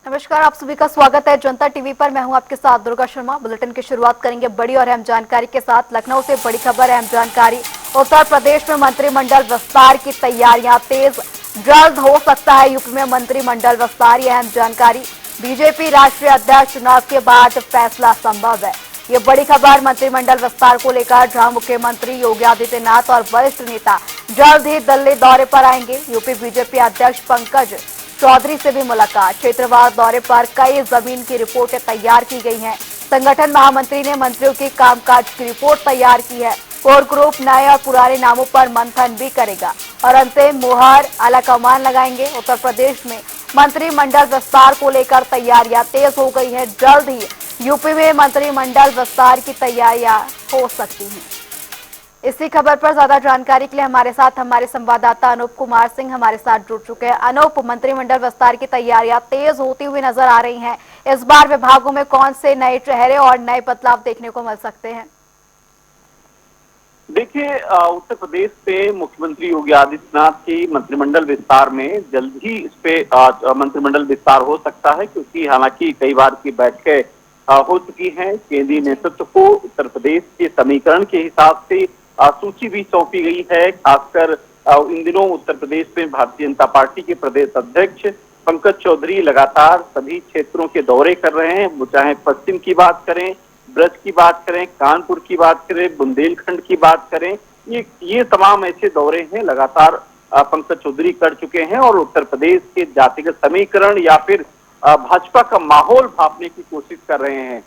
नमस्कार, आप सभी का स्वागत है जनता टीवी पर। मैं हूं आपके साथ दुर्गा शर्मा। बुलेटिन की शुरुआत करेंगे बड़ी और अहम जानकारी के साथ। लखनऊ से बड़ी खबर, अहम जानकारी। उत्तर प्रदेश में मंत्रिमंडल विस्तार की तैयारियां तेज, जल्द हो सकता है यूपी में मंत्रिमंडल विस्तार, यह अहम जानकारी। बीजेपी राष्ट्रीय अध्यक्ष चुनाव के बाद फैसला संभव है, ये बड़ी खबर। मंत्रिमंडल विस्तार को लेकर जहां मुख्यमंत्री योगी आदित्यनाथ और वरिष्ठ नेता जल्द ही दिल्ली दौरे पर आएंगे। यूपी बीजेपी अध्यक्ष पंकज चौधरी से भी मुलाकात। क्षेत्रवार दौरे पर कई जमीन की रिपोर्टें तैयार की गई हैं। संगठन महामंत्री ने मंत्रियों की कामकाज की रिपोर्ट तैयार की है। कोर ग्रुप नए और पुराने नामों पर मंथन भी करेगा और अंतिम मुहर आलाकमान लगाएंगे। उत्तर प्रदेश में मंत्रिमंडल विस्तार को लेकर तैयारियां तेज हो गई हैं। जल्द ही यूपी में मंत्रिमंडल विस्तार की तैयारियां हो सकती हैं। इसी खबर पर ज्यादा जानकारी के लिए हमारे साथ हमारे संवाददाता अनूप कुमार सिंह हमारे साथ जुड़ चुके हैं। अनूप, मंत्रिमंडल विस्तार की तैयारियां तेज होती हुई नजर आ रही हैं। इस बार विभागों में कौन से नए चेहरे और नए बदलाव देखने को मिल सकते हैं? देखिए, उत्तर प्रदेश पे मुख्यमंत्री योगी आदित्यनाथ की मंत्रिमंडल विस्तार में जल्द ही इस पे मंत्रिमंडल विस्तार हो सकता है, क्योंकि हालांकि कई बार की बैठकें हो चुकी हैं। केंद्रीय नेतृत्व को उत्तर प्रदेश के समीकरण के हिसाब से सूची भी सौंपी गई है। खासकर इन दिनों उत्तर प्रदेश में भारतीय जनता पार्टी के प्रदेश अध्यक्ष पंकज चौधरी लगातार सभी क्षेत्रों के दौरे कर रहे हैं। वो चाहे पश्चिम की बात करें, ब्रज की बात करें, कानपुर की बात करें, बुंदेलखंड की बात करें, ये तमाम ऐसे दौरे हैं लगातार पंकज चौधरी कर चुके हैं और उत्तर प्रदेश के जातिगत समीकरण या फिर भाजपा का माहौल भांपने की कोशिश कर रहे हैं।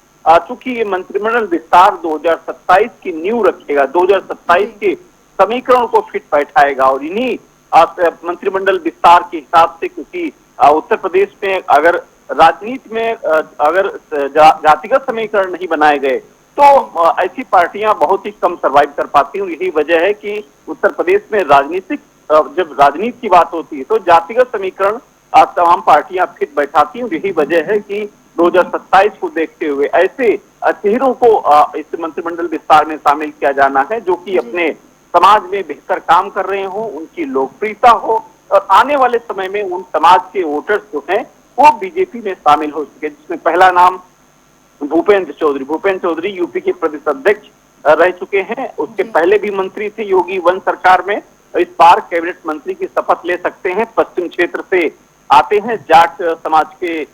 चूंकि ये मंत्रिमंडल विस्तार 2027 की नींव रखेगा, 2027 के समीकरण को फिट बैठाएगा और इन्हीं मंत्रिमंडल विस्तार के हिसाब से, क्योंकि उत्तर प्रदेश में अगर राजनीति में अगर जातिगत समीकरण नहीं बनाए गए तो ऐसी पार्टियां बहुत ही कम सरवाइव कर पाती हैं। यही वजह है कि उत्तर प्रदेश में जब राजनीति की बात होती है तो जातिगत समीकरण तमाम पार्टियां फिट बैठाती हैं। यही वजह है कि 2027 को देखते हुए ऐसे चेहरों को इस मंत्रिमंडल विस्तार में शामिल किया जाना है जो कि अपने समाज में बेहतर काम कर रहे हो, उनकी लोकप्रियता हो और आने वाले समय में उन समाज के वोटर्स जो हैं वो बीजेपी में शामिल हो सके। जिसमें पहला नाम भूपेंद्र चौधरी यूपी के प्रदेश अध्यक्ष रह चुके हैं। उसके पहले भी मंत्री थे योगी वन सरकार में। इस बार कैबिनेट मंत्री की शपथ ले सकते हैं। पश्चिम क्षेत्र से आते हैं, जाट समाज के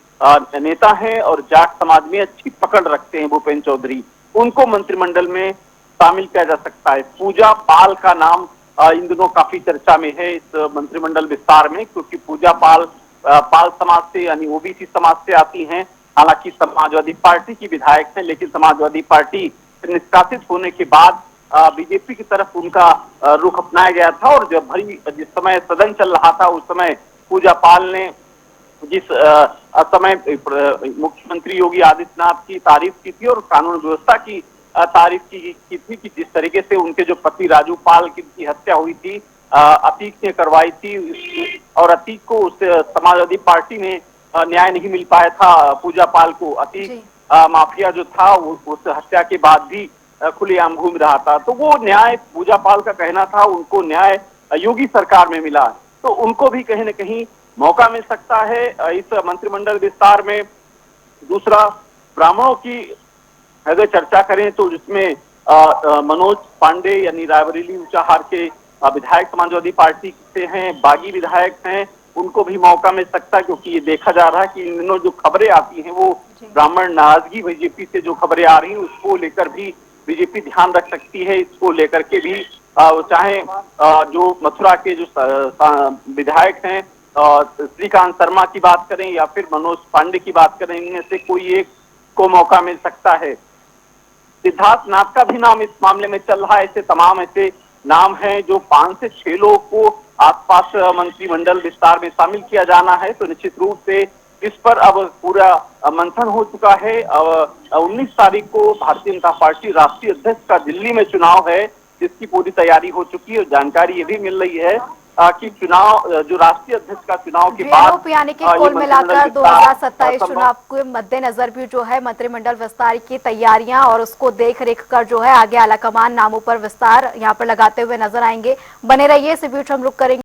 नेता हैं और जाट समाज में अच्छी पकड़ रखते हैं भूपेंद्र चौधरी। उनको मंत्रिमंडल में शामिल किया जा सकता है। पूजा पाल का नाम इन दिनों काफी चर्चा में है इस मंत्रिमंडल विस्तार में, क्योंकि पूजा पाल समाज से यानी ओबीसी समाज से आती हैं। हालांकि समाजवादी पार्टी की विधायक हैं, लेकिन समाजवादी पार्टी से निष्कासित होने के बाद बीजेपी की तरफ उनका रुख अपनाया गया था और जिस समय सदन चल रहा था उस समय पूजा पाल ने जिस समय मुख्यमंत्री योगी आदित्यनाथ की तारीफ की थी और कानून व्यवस्था की तारीफ की थी कि जिस तरीके से उनके जो पति राजू पाल की हत्या हुई थी अतीक ने करवाई थी और अतीक को उस समाजवादी पार्टी ने न्याय नहीं मिल पाया था पूजा पाल को। अतीक माफिया जो था उस हत्या के बाद भी खुलेआम घूम रहा था, तो वो न्याय पूजा पाल का कहना था उनको न्याय योगी सरकार में मिला, तो उनको भी कहीं न कहीं मौका मिल सकता है इस मंत्रिमंडल विस्तार में। दूसरा, ब्राह्मणों की अगर चर्चा करें तो जिसमें मनोज पांडे यानी रायबरेली ऊंचाहार के विधायक समाजवादी पार्टी से हैं, बागी विधायक हैं, उनको भी मौका मिल सकता है, क्योंकि ये देखा जा रहा है कि इन दिनों जो खबरें आती हैं वो ब्राह्मण नाराजगी बीजेपी से जो खबरें आ रही हैं उसको लेकर भी बीजेपी ध्यान रख सकती है। इसको लेकर के भी चाहे जो मथुरा के जो विधायक हैं श्रीकांत शर्मा की बात करें या फिर मनोज पांडे की बात करें, इनमें से कोई एक को मौका मिल सकता है। सिद्धार्थ नाथ का भी नाम इस मामले में चल रहा है। ऐसे तमाम ऐसे नाम हैं जो 5 से 6 लोगों को आसपास मंत्रिमंडल विस्तार में शामिल किया जाना है। तो निश्चित रूप से इस पर अब पूरा मंथन हो चुका है। 19 तारीख को भारतीय जनता पार्टी राष्ट्रीय अध्यक्ष का दिल्ली में चुनाव है, जिसकी पूरी तैयारी हो चुकी है और जानकारी ये भी मिल रही है कि चुनाव जो राष्ट्रीय अध्यक्ष का चुनाव के बाद यानी कि कुल मिलाकर 2027 चुनाव के मद्देनजर भी जो है मंत्रिमंडल विस्तार की तैयारियां और उसको देख रेख कर जो है आगे आलाकमान नामों पर विस्तार यहाँ पर लगाते हुए नजर आएंगे। बने रहिए, इसी बीच हम लोग करेंगे।